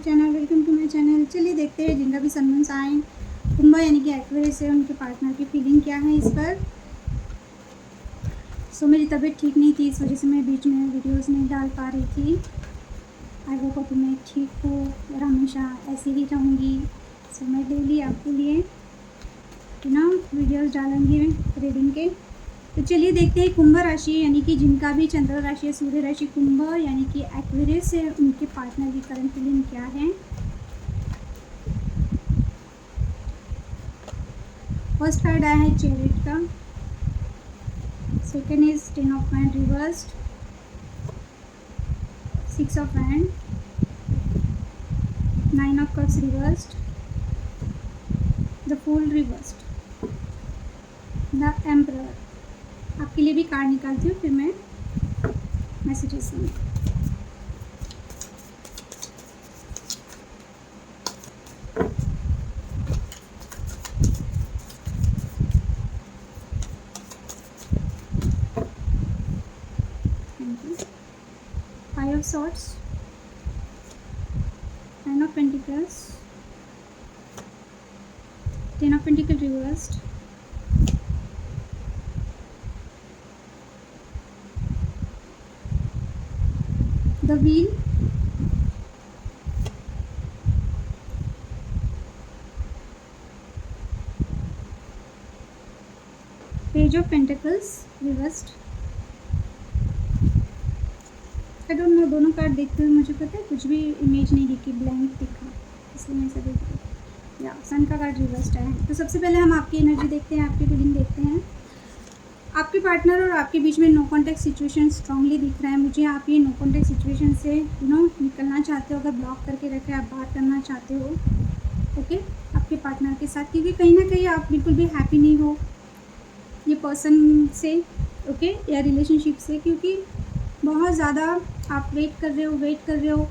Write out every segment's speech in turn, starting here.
Channel, welcome to my channel. चलिए देखते हैं जिनका भी सन मून साइन कुंभ यानी कि एक्वेरियस है, उनके पार्टनर की फीलिंग क्या है इस पर। सो मेरी तबीयत ठीक नहीं थी, इस वजह से मैं बीच में वीडियोस नहीं डाल पा रही थी। आई होप अभी मैं ठीक हूँ और हमेशा ऐसे ही रहूँगी। सो मैं डेली आपके लिए वीडियोस डालूँगी रीडिंग के। तो चलिए देखते हैं कुंभ राशि यानी कि जिनका भी चंद्र राशि है, सूर्य राशि कुंभ यानी कि एक्वेरियस है, उनके पार्टनर की करंट फीलिंग क्या है। फर्स्ट कार्ड आया है चैरियट का, second is 10 of hand reversed, 6 of hand, 9 of cups reversed, the fool reversed, the emperor. आपके लिए भी कार्ड निकालती हूँ, फिर मैं मैसेजेस दूँगी। Five of Swords, Nine of Pentacles, 10 of Pentacles reversed, the Wheel, Page of Pentacles reversed। I don't know, दोनों card देखते हुए मुझे पता है कुछ भी इमेज नहीं दिखी, ब्लैंक दिखा, इसलिए मैं इसे देख रही। या सन का कार्ड रिवर्स्ड है। तो सबसे पहले हम आपकी एनर्जी देखते हैं, आपकी फीलिंग देखते हैं। आपके पार्टनर और आपके बीच में नो कॉन्टैक्ट सिचुएशन स्ट्रांगली दिख रहा है मुझे। आप ये नो कॉन्टैक्ट सिचुएशन से निकलना चाहते हो, अगर ब्लॉक करके रखे आप बात करना चाहते हो ओके आपके पार्टनर के साथ, क्योंकि कहीं ना कहीं आप बिल्कुल भी हैप्पी नहीं हो ये पर्सन से ओके या रिलेशनशिप से, क्योंकि बहुत ज़्यादा आप वेट कर रहे हो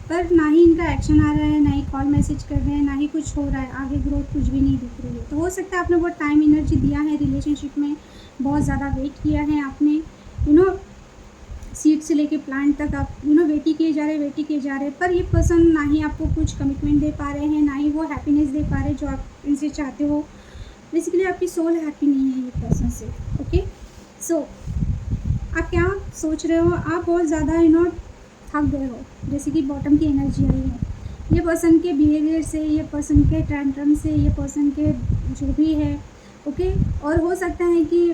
पर ना ही इनका एक्शन आ रहा है, ना ही कॉल मैसेज कर रहे हैं, ना ही कुछ हो रहा है, आगे ग्रोथ कुछ भी नहीं दिख रही है। तो हो सकता है आपने बहुत टाइम एनर्जी दिया है रिलेशनशिप में, बहुत ज़्यादा वेट किया है आपने, सीड से लेके प्लांट तक आप वेट ही किए जा रहे, पर ये पर्सन ना ही आपको कुछ कमिटमेंट दे पा रहे हैं, ना ही वो हैप्पीनेस दे पा रहे जो आप इनसे चाहते हो। बेसिकली आपकी सोल हैप्पी नहीं है ये पर्सन से ओके। सो आप क्या सोच रहे हो, आप बहुत ज़्यादा थक गए हो, जैसे कि बॉटम की एनर्जी आई है ये पर्सन के बिहेवियर से, ये पर्सन के टैंट्रम से, ये पर्सन के जो भी है ओके। और हो सकता है कि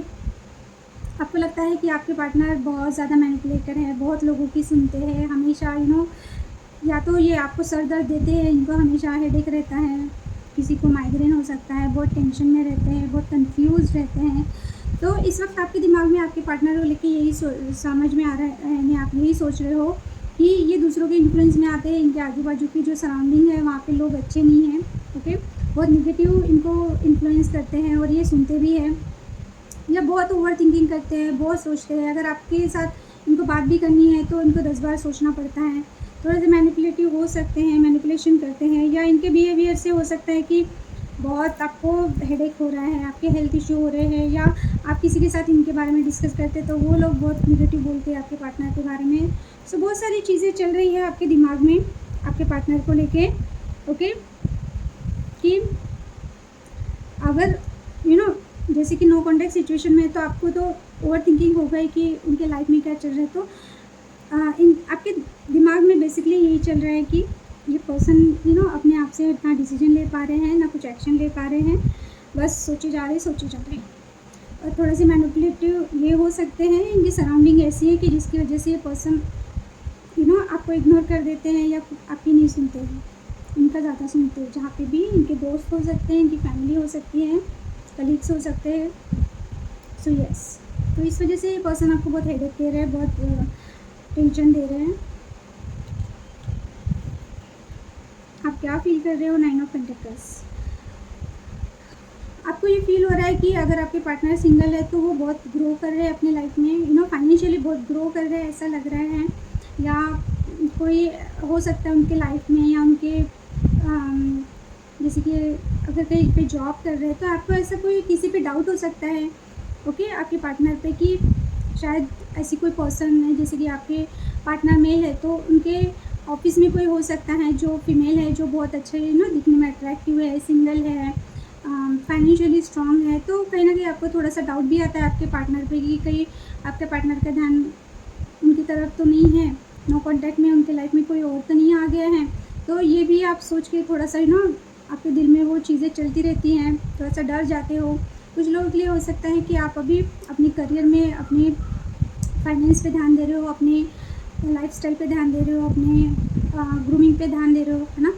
आपको लगता है कि आपके पार्टनर बहुत ज़्यादा मैनिपुलेटर है, बहुत लोगों की सुनते हैं हमेशा या तो ये आपको सर दर्द देते हैं, इनको हमेशा हेडेक रहता है, किसी को माइग्रेन हो सकता है, बहुत टेंशन में रहते हैं, बहुत कंफ्यूज रहते हैं। तो इस वक्त आपके दिमाग में आपके पार्टनर को लेके यही समझ में आ रहा है, आप यही सोच रहे हो कि ये दूसरों के इन्फ्लुएंस में आते हैं, इनके आजू बाजू की जो सराउंडिंग है वहाँ पे लोग अच्छे नहीं हैं ओके, बहुत निगेटिव इनको इन्फ्लुएंस करते हैं और ये सुनते भी हैं, या बहुत ओवर थिंकिंग करते हैं, बहुत सोचते हैं। अगर आपके साथ इनको बात भी करनी है तो इनको 10 बार सोचना पड़ता है, थोड़े से मैनिपुलेटिव हो सकते हैं, मैनिपुलेशन करते हैं, या इनके बिहेवियर से हो सकता है कि बहुत आपको हेडेक हो रहा है, आपके हेल्थ इश्यू हो रहे हैं, या आप किसी के साथ इनके बारे में डिस्कस करते हैं तो वो लोग बहुत निगेटिव बोलते हैं आपके पार्टनर के बारे में। सो बहुत सारी चीज़ें चल रही है आपके दिमाग में आपके पार्टनर को लेके ओके, कि अगर जैसे कि नो कॉन्टैक्ट सिचुएशन में तो आपको तो ओवर थिंकिंग हो गई कि उनके लाइफ में क्या चल रहा है। तो आपके दिमाग में बेसिकली यही चल रहा है कि ये पर्सन अपने आप से ना डिसीजन ले पा रहे हैं, ना कुछ एक्शन ले पा रहे हैं, बस सोचे जा रहे हैं। और थोड़े से मैनिपुलेटिव ये हो सकते हैं, इनकी सराउंडिंग ऐसी है कि जिसकी वजह से ये पर्सन आपको इग्नोर कर देते हैं या आपकी नहीं सुनते हैं, इनका ज़्यादा सुनते हैं। जहाँ पे भी इनके दोस्त हो सकते हैं, इनकी फैमिली हो सकती है, कलीग्स हो सकते हैं। सो यस, तो इस वजह से ये पर्सन आपको बहुत हेडेक दे रहे हैं, बहुत टेंशन दे रहे हैं। आप क्या फील कर रहे हो, 9 ऑफ पेंटिकल्स। आपको ये फील हो रहा है कि अगर आपके पार्टनर सिंगल है तो वो बहुत ग्रो कर रहे हैं अपने लाइफ में, फाइनेंशियली बहुत ग्रो कर रहे हैं ऐसा लग रहा है, या कोई हो सकता है उनके लाइफ में, या उनके जैसे कि अगर कहीं पे जॉब कर रहे हैं तो आपको ऐसा कोई किसी पे डाउट हो सकता है ओके आपके पार्टनर पे, कि शायद ऐसी कोई पर्सन है, जैसे कि आपके पार्टनर मेल है तो उनके ऑफिस में कोई हो सकता है जो फीमेल है, जो बहुत अच्छा है ना, दिखने में अट्रैक्टिव है, सिंगल है, फाइनेंशियली स्ट्रांग है, तो कहीं ना कहीं आपको थोड़ा सा डाउट भी आता है आपके पार्टनर पे कि कहीं आपके पार्टनर का ध्यान उनकी तरफ तो नहीं है, नो कॉन्टैक्ट में उनके लाइफ में कोई और तो नहीं आ गया है। तो ये भी आप सोच के थोड़ा सा ना आपके दिल में वो चीज़ें चलती रहती हैं, थोड़ा सा डर जाते हो। कुछ लोगों के लिए हो सकता है कि आप अभी अपने करियर में, अपने फाइनेंस पे ध्यान दे रहे हो, अपने लाइफस्टाइल पे ध्यान दे रहे हो, अपने ग्रूमिंग पे ध्यान दे रहे हो, है ना,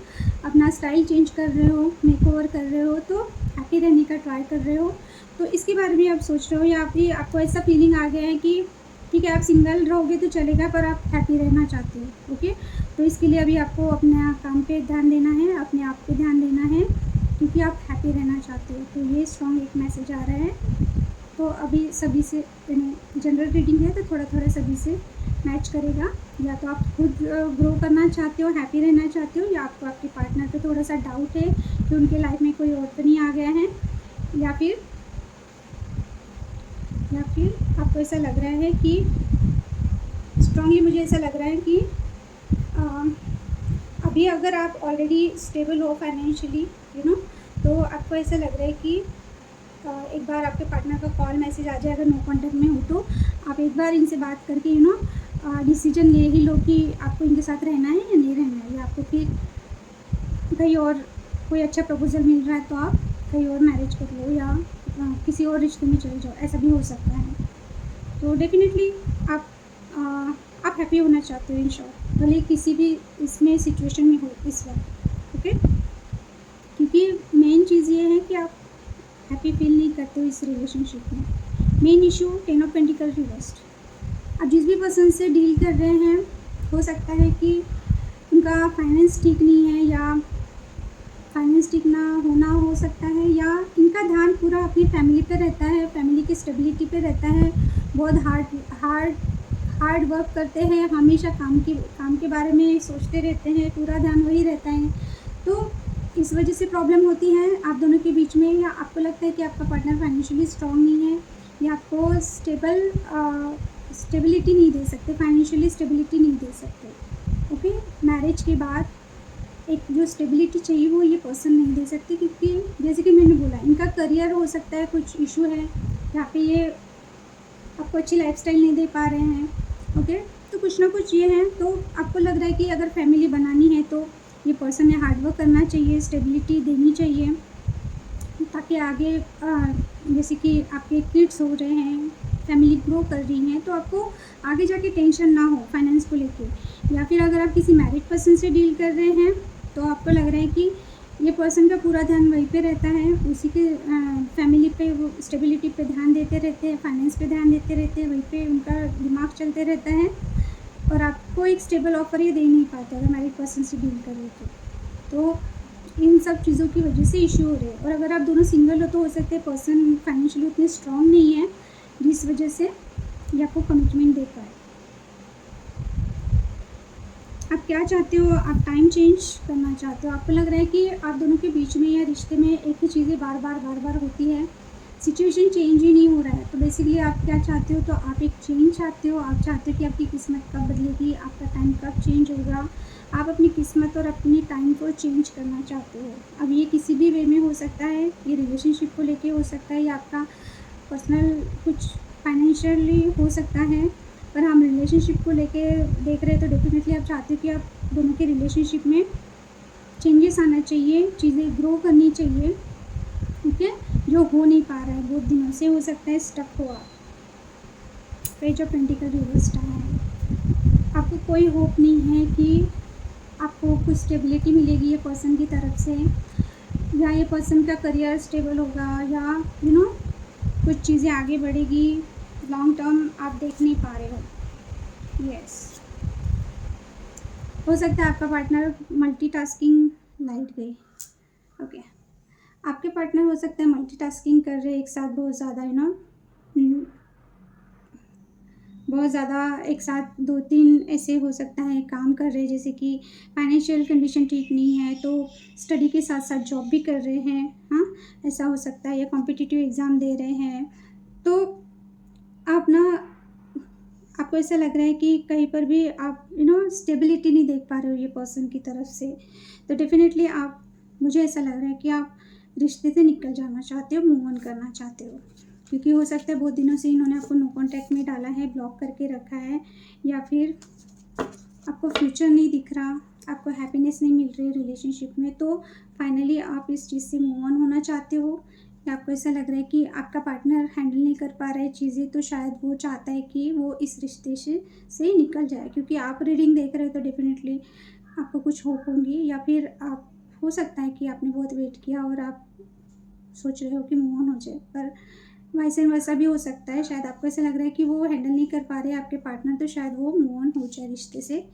अपना स्टाइल चेंज कर रहे हो, मेकओवर कर रहे हो, तो हैप्पी रहने का ट्राई कर रहे हो। तो इसके बारे में आप सोच रहे हो, या फिर आपको ऐसा फीलिंग आ गया है कि ठीक है आप सिंगल रहोगे तो चलेगा, पर आप हैप्पी रहना चाहते हो। ओके, तो इसके लिए अभी आपको अपने काम पे ध्यान देना है, अपने आप पे ध्यान देना है, क्योंकि आप हैप्पी रहना चाहते हो। तो ये स्ट्रॉन्ग एक मैसेज आ रहा है। तो अभी सभी से जनरल रीडिंग है, तो थोड़ा थोड़ा सभी से मैच करेगा। या तो आप खुद ग्रो करना चाहते हो, हैप्पी रहना चाहते हो, या आपको आपके पार्टनर पे थोड़ा सा डाउट है कि उनके लाइफ में कोई और तो नहीं आ गया है, या फिर आपको ऐसा लग रहा है कि स्ट्रांगली मुझे ऐसा लग रहा है कि अभी अगर आप ऑलरेडी स्टेबल हो फाइनेंशियली, तो आपको ऐसा लग रहा है कि एक बार आपके पार्टनर का कॉल मैसेज आ जाए, अगर नो कॉन्टैक्ट में हो तो आप एक बार इनसे बात करके डिसीजन ले ही लो कि आपको इनके साथ रहना है या नहीं रहना है, या आपको फिर कहीं और कोई अच्छा प्रपोजल मिल रहा है तो आप कहीं और मैरिज कर लो, या किसी और रिश्ते में चले जाओ, ऐसा भी हो सकता है। तो डेफिनेटली आप आप हैप्पी होना चाहते हो इन शॉर्ट, भले किसी भी इसमें सिचुएशन में हो इस वक्त। ओके, क्योंकि मेन चीज़ ये है कि आप हैप्पी फील नहीं करते हो इस रिलेशनशिप में। Main issue 10 of pentacle reversed. आप जिस भी पर्सन से डील कर रहे हैं, हो सकता है कि उनका फाइनेंस ठीक नहीं है, या फाइनेंस ठीक ना होना हो सकता है, या इनका ध्यान पूरा अपनी फैमिली पे रहता है, फैमिली की स्टेबिलिटी पे रहता है, बहुत हार्ड वर्क करते हैं, हमेशा काम के बारे में सोचते रहते हैं, पूरा ध्यान वही रहता है। तो इस वजह से प्रॉब्लम होती है आप दोनों के बीच में, या आपको लगता है कि आपका पार्टनर फाइनेंशियली स्ट्रांग नहीं है, या आपको स्टेबिलिटी नहीं दे सकते, फाइनेंशियली स्टेबिलिटी नहीं दे सकते। ओके, मैरिज के बाद एक जो स्टेबिलिटी चाहिए वो ये पर्सन नहीं दे सकते, क्योंकि जैसे कि मैंने बोला इनका करियर हो सकता है कुछ इशू है, यहाँ पे ये आपको अच्छी लाइफस्टाइल नहीं दे पा रहे हैं। ओके, तो कुछ ना कुछ ये है। तो आपको लग रहा है कि अगर फैमिली बनानी है तो ये पर्सन ने हार्डवर्क करना चाहिए, स्टेबिलिटी देनी चाहिए, ताकि आगे जैसे कि आपके किड्स हो रहे हैं, फैमिली ग्रो कर रही हैं, तो आपको आगे जाके टेंशन ना हो फाइनेंस को लेके। या फिर अगर आप किसी मैरिड पर्सन से डील कर रहे हैं तो आपको लग रहा है कि ये पर्सन का पूरा ध्यान वहीं पे रहता है, उसी के फैमिली पे, वो स्टेबिलिटी पे ध्यान देते रहते हैं, फाइनेंस पे ध्यान देते रहते हैं, वहीं पे उनका दिमाग चलते रहता है, और आपको एक स्टेबल ऑफर ये दे नहीं पाते अगर मैरिड पर्सन से डील कर रहे तो इन सब चीज़ों की वजह से इशू हो रहे हैं। और अगर आप दोनों सिंगल हो तो हो सकता है पर्सन फाइनेंशियली उतने स्ट्रांग नहीं है, जिस वजह से ये आपको कमिटमेंट दे पाए। आप क्या चाहते हो, आप टाइम चेंज करना चाहते हो, आपको लग रहा है कि आप दोनों के बीच में या रिश्ते में एक ही चीज़ें बार बार होती है, सिचुएशन चेंज ही नहीं हो रहा है। तो बेसिकली आप क्या चाहते हो, तो आप एक चेंज चाहते हो, आप चाहते हो कि आपकी किस्मत कब बदलेगी, आपका टाइम कब चेंज होगा, आप अपनी किस्मत और अपनी टाइम को चेंज करना चाहते हो। अब ये किसी भी वे में हो सकता है, ये रिलेशनशिप को लेके हो सकता है, या आपका पर्सनल कुछ फाइनेंशियली हो सकता है, पर हम रिलेशनशिप को लेके देख रहे हैं तो डेफिनेटली आप चाहते हो कि आप दोनों के रिलेशनशिप में चेंजेस आना चाहिए, चीज़ें ग्रो करनी चाहिए। ठीक है, जो हो नहीं पा रहा है बहुत दिनों से, हो सकता है स्टक हो आप। पेज ऑफ पेंटिकल रिवर्स्ड है, आपको कोई होप नहीं है कि आपको कुछ स्टेबिलिटी मिलेगी ये पर्सन की तरफ से, या ये पर्सन का करियर स्टेबल होगा, या कुछ चीज़ें आगे बढ़ेगी, लॉन्ग टर्म आप देख नहीं पा रहे हो। यस, हो सकता है आपका पार्टनर मल्टीटास्किंग लाइट गई। ओके, आपके पार्टनर हो सकता है मल्टीटास्किंग कर रहे हैं एक साथ, बहुत ज़्यादा बहुत ज़्यादा एक साथ 2-3 ऐसे हो सकता है काम कर रहे हैं, जैसे कि फाइनेंशियल कंडीशन ठीक नहीं है तो स्टडी के साथ साथ जॉब भी कर रहे हैं, हाँ ऐसा हो सकता है, या कॉम्पिटिटिव एग्ज़ाम दे रहे हैं। तो आप आपको ऐसा लग रहा है कि कहीं पर भी आप स्टेबिलिटी नहीं देख पा रहे हो ये पर्सन की तरफ से। तो डेफिनेटली आप, मुझे ऐसा लग रहा है कि आप रिश्ते से निकल जाना चाहते हो, मूव ऑन करना चाहते हो, क्योंकि हो सकता है बहुत दिनों से इन्होंने आपको नो कॉन्टैक्ट में डाला है, ब्लॉक करके रखा है, या फिर आपको फ्यूचर नहीं दिख रहा, आपको हैप्पीनेस नहीं मिल रही रिलेशनशिप में। तो फाइनली आप इस चीज़ से मूव ऑन होना चाहते हो, या आपको ऐसा लग रहा है कि आपका पार्टनर हैंडल नहीं कर पा रहा है चीज़ें, तो शायद वो चाहता है कि वो इस रिश्ते से निकल जाए। क्योंकि आप रीडिंग देख रहे हो तो डेफिनेटली आपको कुछ होप होंगी, या फिर आप, हो सकता है कि आपने बहुत वेट किया और आप सोच रहे हो कि मूव ऑन हो जाए, पर वैसे वैसा भी हो सकता है। शायद आपको ऐसा लग रहा है कि वो हैंडल नहीं कर पा रहे आपके पार्टनर, तो शायद वो मूव ऑन हो जाए रिश्ते से।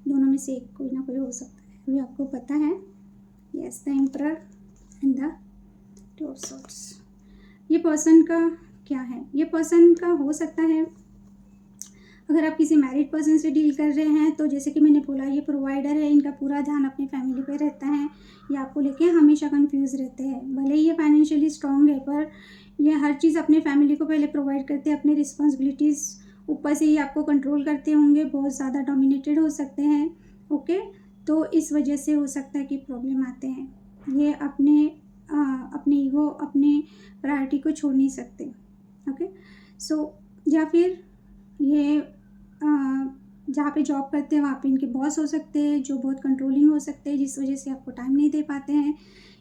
दोनों में से एक कोई ना कोई हो सकता है, अभी आपको पता है। Yes, the emperor and the two of swords. ये पर्सन का क्या है? ये पर्सन का हो सकता है, अगर आप किसी मैरिड पर्सन से डील कर रहे हैं तो जैसे कि मैंने बोला, ये प्रोवाइडर है, इनका पूरा ध्यान अपनी फैमिली पे रहता है, ये आपको लेके हमेशा कंफ्यूज रहते हैं। भले ही ये फाइनेंशियली स्ट्रांग है, पर ये हर चीज़ अपने फैमिली को पहले प्रोवाइड करते हैं, अपनी रिस्पॉन्सिबिलिटीज़ ऊपर से ही आपको कंट्रोल करते होंगे, बहुत ज़्यादा डोमिनेटेड हो सकते हैं। ओके, तो इस वजह से हो सकता है कि प्रॉब्लम आते हैं। ये अपने ईगो, अपने प्रायोरिटी को छोड़ नहीं सकते। ओके, सो या फिर ये जहाँ पे जॉब करते हैं वहाँ पे इनके बॉस हो सकते हैं, जो बहुत कंट्रोलिंग हो सकते हैं, जिस वजह से आपको टाइम नहीं दे पाते हैं।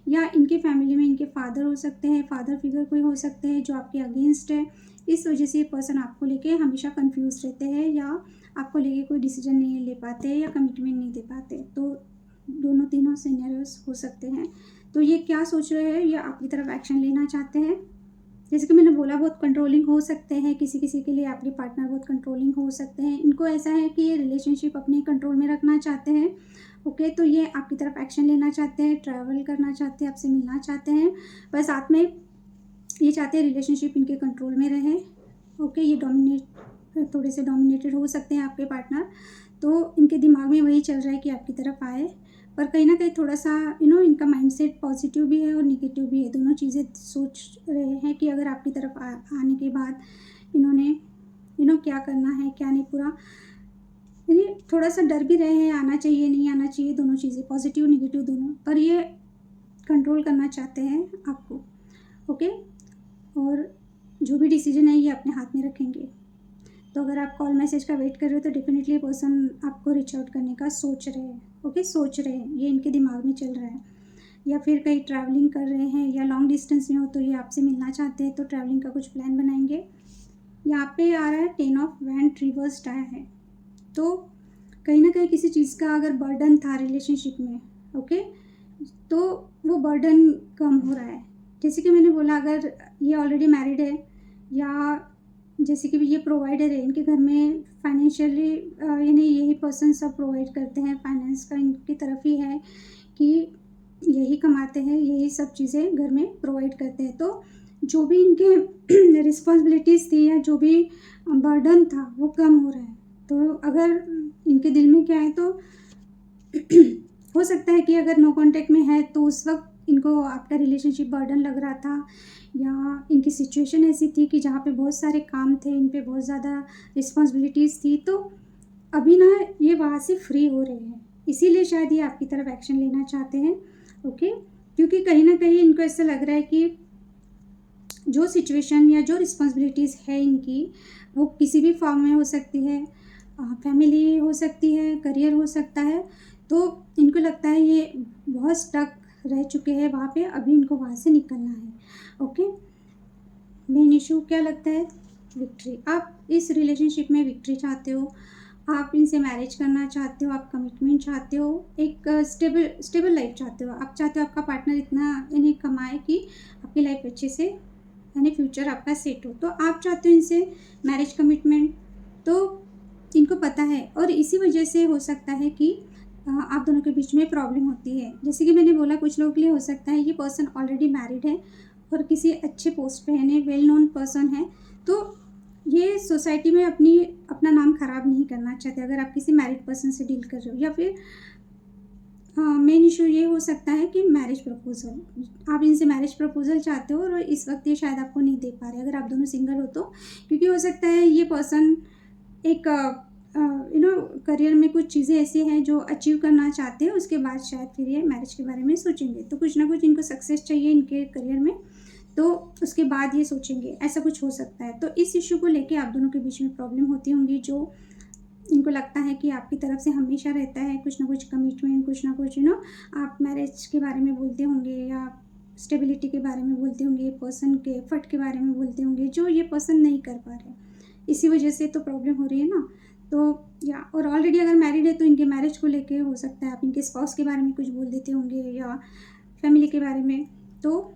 या इनके फैमिली में इनके फादर हो सकते हैं, फादर फिगर कोई हो सकते हैं जो आपके अगेंस्ट है। इस वजह से ये पर्सन आपको लेके हमेशा कंफ्यूज रहते हैं, या आपको लेके कोई डिसीजन नहीं ले पाते, या कमिटमेंट नहीं दे पाते। तो दोनों तीनों सिनेरियोस हो सकते हैं। तो ये क्या सोच रहे हैं, ये आपकी तरफ एक्शन लेना चाहते हैं। जैसे कि मैंने बोला, बहुत कंट्रोलिंग हो सकते हैं, किसी किसी के लिए आपके पार्टनर बहुत कंट्रोलिंग हो सकते हैं। इनको ऐसा है कि ये रिलेशनशिप अपने कंट्रोल में रखना चाहते हैं। ओके, तो ये आपकी तरफ एक्शन लेना चाहते हैं, ट्रैवल करना चाहते हैं, आपसे मिलना चाहते हैं, पर साथ में ये चाहते हैं रिलेशनशिप इनके कंट्रोल में रहे। ओके, ये थोड़े से डोमिनेटेड हो सकते हैं आपके पार्टनर, तो इनके दिमाग में वही चल रहा है कि आपकी तरफ आए, पर कहीं ना कहीं थोड़ा सा इनका माइंडसेट पॉजिटिव भी है और नेगेटिव भी है। दोनों चीज़ें सोच रहे हैं कि अगर आपकी तरफ आने के बाद इन्होंने क्या करना है, क्या नहीं, पूरा यानी थोड़ा सा डर भी रहे हैं, आना चाहिए नहीं आना चाहिए, दोनों चीज़ें पॉजिटिव नेगेटिव दोनों, पर ये कंट्रोल करना चाहते हैं आपको। ओके, और जो भी डिसीजन है ये अपने हाथ में रखेंगे। तो अगर आप कॉल मैसेज का वेट कर रहे हो तो डेफिनेटली पर्सन आपको रीच आउट करने का सोच रहे हैं। ओके, सोच रहे हैं, ये इनके दिमाग में चल रहा है। या फिर कहीं ट्रैवलिंग कर रहे हैं, या लॉन्ग डिस्टेंस में हो तो ये आपसे मिलना चाहते हैं, तो ट्रैवलिंग का कुछ प्लान बनाएंगे। यहाँ पे आ रहा है 10 ऑफ वैंड रिवर्स्ड आया है, तो कहीं ना कहीं किसी चीज़ का अगर बर्डन था रिलेशनशिप में, ओके, तो वो बर्डन कम हो रहा है। जैसे कि मैंने बोला, अगर ये ऑलरेडी मैरिड है, या जैसे कि ये प्रोवाइडर है, इनके घर में फाइनेंशियली यानी यही पर्सन सब प्रोवाइड करते हैं, फाइनेंस का इनकी तरफ ही है कि यही कमाते हैं, यही सब चीज़ें घर में प्रोवाइड करते हैं। तो जो भी इनके रिस्पॉन्सिबिलिटीज़ थी, या जो भी बर्डन था, वो कम हो रहा है। तो अगर इनके दिल में क्या है, तो हो सकता है कि अगर नो कॉन्टैक्ट में है तो उस वक्त इनको आपका रिलेशनशिप बर्डन लग रहा था, या इनकी सिचुएशन ऐसी थी कि जहाँ पे बहुत सारे काम थे, इन पे बहुत ज़्यादा रिस्पॉन्सिबिलिटीज़ थी। तो अभी ना ये वहाँ से फ्री हो रहे हैं, इसीलिए शायद ये आपकी तरफ एक्शन लेना चाहते हैं। ओके, क्योंकि कहीं ना कहीं इनको ऐसा लग रहा है कि जो सिचुएशन या जो रिस्पॉन्सिबिलिटीज़ है इनकी, वो किसी भी फॉर्म में हो सकती है, फैमिली हो सकती है, करियर हो सकता है। तो इनको लगता है ये बहुत स्टक रह चुके हैं वहाँ पे, अभी इनको वहाँ से निकलना है। ओके, मेन इशू क्या लगता है? विक्ट्री। आप इस रिलेशनशिप में विक्ट्री चाहते हो, आप इनसे मैरिज करना चाहते हो, आप कमिटमेंट चाहते हो, एक स्टेबल लाइफ चाहते हो। आप चाहते हो आपका पार्टनर इतना यानी कमाए कि आपकी लाइफ अच्छे से यानी फ्यूचर आपका सेट हो। तो आप चाहते हो इनसे मैरिज कमिटमेंट, तो इनको पता है, और इसी वजह से हो सकता है कि आप दोनों के बीच में प्रॉब्लम होती है। जैसे कि मैंने बोला, कुछ लोगों के लिए हो सकता है ये पर्सन ऑलरेडी मैरिड है और किसी अच्छे पोस्ट पे है, वेल नोन पर्सन है, तो ये सोसाइटी में अपना नाम ख़राब नहीं करना चाहते अगर आप किसी मैरिड पर्सन से डील कर रहे हो। या फिर मेन इशू ये हो सकता है कि मैरिज प्रपोजल, आप इनसे मैरिज प्रपोजल चाहते हो और इस वक्त ये शायद आपको नहीं दे पा रहे, अगर आप दोनों सिंगल हो तो। क्योंकि हो सकता है ये पर्सन एक करियर में कुछ चीज़ें ऐसी हैं जो अचीव करना चाहते हैं, उसके बाद शायद फिर ये मैरिज के बारे में सोचेंगे। तो कुछ ना कुछ इनको सक्सेस चाहिए इनके करियर में, तो उसके बाद ये सोचेंगे, ऐसा कुछ हो सकता है। तो इस इश्यू को लेके आप दोनों के बीच में प्रॉब्लम होती होंगी, जो इनको लगता है कि आपकी तरफ से हमेशा रहता है कुछ ना कुछ कमिटमेंट, कुछ ना कुछ आप मैरिज के बारे में बोलते होंगे या स्टेबिलिटी के बारे में बोलते होंगे, पर्सन के एफर्ट के बारे में बोलते होंगे, जो ये पर्सन नहीं कर पा रहे। इसी वजह से तो प्रॉब्लम हो रही है ना। तो या और ऑलरेडी अगर मैरिड है तो इनके मैरिज को लेके हो सकता है आप इनके स्पाउस के बारे में कुछ बोल देते होंगे या फैमिली के बारे में। तो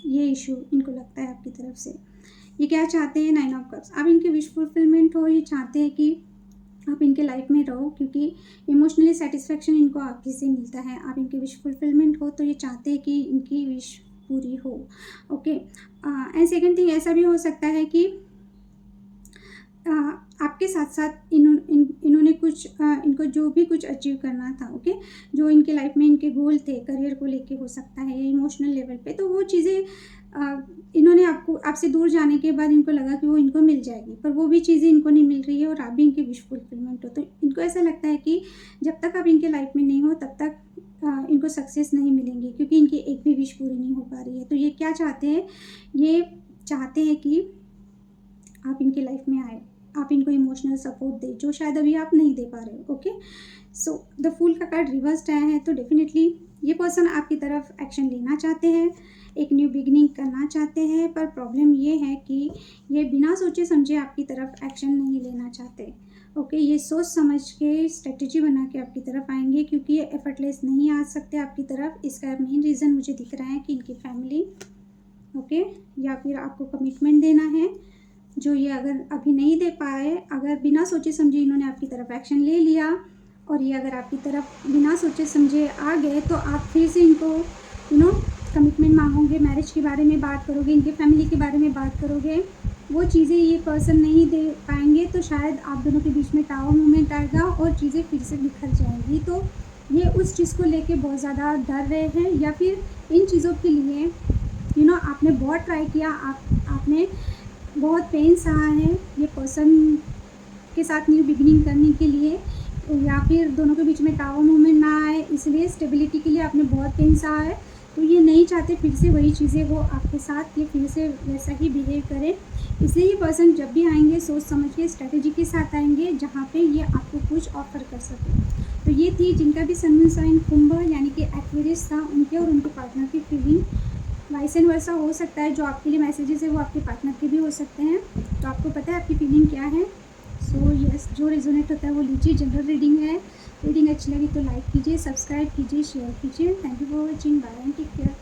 ये इशू इनको लगता है आपकी तरफ से। ये क्या चाहते हैं, 9 ऑफ कप्स। आप इनके विश फुलफिलमेंट हो, ये चाहते हैं कि आप इनके लाइफ में रहो, क्योंकि इमोशनली सेटिस्फेक्शन इनको आप ही से मिलता है। आप इनके विश फुलफिलमेंट हो तो ये चाहते हैं कि इनकी विश पूरी हो। ओके। एंड सेकेंड थिंग ऐसा भी हो सकता है कि आपके साथ साथ इन्होंने कुछ इनको जो भी कुछ अचीव करना था, ओके, जो इनके लाइफ में इनके गोल थे करियर को लेके हो सकता है इमोशनल लेवल पे, तो वो चीज़ें इन्होंने आपसे दूर जाने के बाद इनको लगा कि वो इनको मिल जाएगी, पर वो भी चीज़ें इनको नहीं मिल रही है और आप भी इनके विश फुलफिलमेंट हो। तो इनको ऐसा लगता है कि जब तक आप इनके लाइफ में नहीं हो तब तक इनको सक्सेस नहीं मिलेंगी, क्योंकि इनकी एक भी विश पूरी नहीं हो पा रही है। तो ये क्या चाहते हैं, ये चाहते हैं कि आप इनके लाइफ में आए, आप इनको इमोशनल सपोर्ट दें, जो शायद अभी आप नहीं दे पा रहे हो। ओके। सो द फूल का कार्ड रिवर्स्ड आया है, तो डेफिनेटली ये पर्सन आपकी तरफ एक्शन लेना चाहते हैं, एक न्यू बिगिनिंग करना चाहते हैं, पर प्रॉब्लम ये है कि ये बिना सोचे समझे आपकी तरफ एक्शन नहीं लेना चाहते। ओके। ये सोच समझ के स्ट्रेटजी बना के आपकी तरफ आएंगे, क्योंकि ये एफर्टलेस नहीं आ सकते आपकी तरफ। इसका मेन रीज़न मुझे दिख रहा है कि इनकी फैमिली, ओके, या फिर आपको कमिटमेंट देना है, जो ये अगर अभी नहीं दे पाए, अगर बिना सोचे समझे इन्होंने आपकी तरफ एक्शन ले लिया और ये अगर आपकी तरफ बिना सोचे समझे आ गए, तो आप फिर से इनको कमिटमेंट मांगोगे, मैरिज के बारे में बात करोगे, इनके फैमिली के बारे में बात करोगे, वो चीज़ें ये पर्सन नहीं दे पाएंगे, तो शायद आप दोनों के बीच में टावर मूवमेंट आएगा और चीज़ें फिर से बिखर जाएंगी। तो ये उस चीज़ को लेके बहुत ज़्यादा डर रहे हैं, या फिर इन चीज़ों के लिए आपने बहुत ट्राई किया, आपने बहुत पेन सहा है ये पर्सन के साथ न्यू बिगिनिंग करने के लिए, या फिर दोनों के बीच में टावर मूवमेंट ना आए, इसलिए स्टेबिलिटी के लिए आपने बहुत पेन सहा है। तो ये नहीं चाहते फिर से वही चीज़ें हो आपके साथ, ये फिर से वैसा ही बिहेव करें। इसलिए ये पर्सन जब भी आएंगे सोच समझ के स्ट्रैटेजी के साथ आएंगे, जहाँ पे ये आपको कुछ ऑफर कर सके। तो ये थी जिनका भी सन मून साइन कुंभ यानी कि एक्वेरियस था, उनके और उनके पार्टनर की फीलिंग। वाइस एंड वर्सा हो सकता है, जो आपके लिए मैसेजेस है वो आपके पार्टनर के भी हो सकते हैं। तो आपको पता है आपकी फीलिंग क्या है। सो यस, जो रेजोनेट होता है वो लीजिए। जनरल रीडिंग है। रीडिंग अच्छी लगी तो लाइक कीजिए, सब्सक्राइब कीजिए, शेयर कीजिए। Thank you for watching. Bye and take care.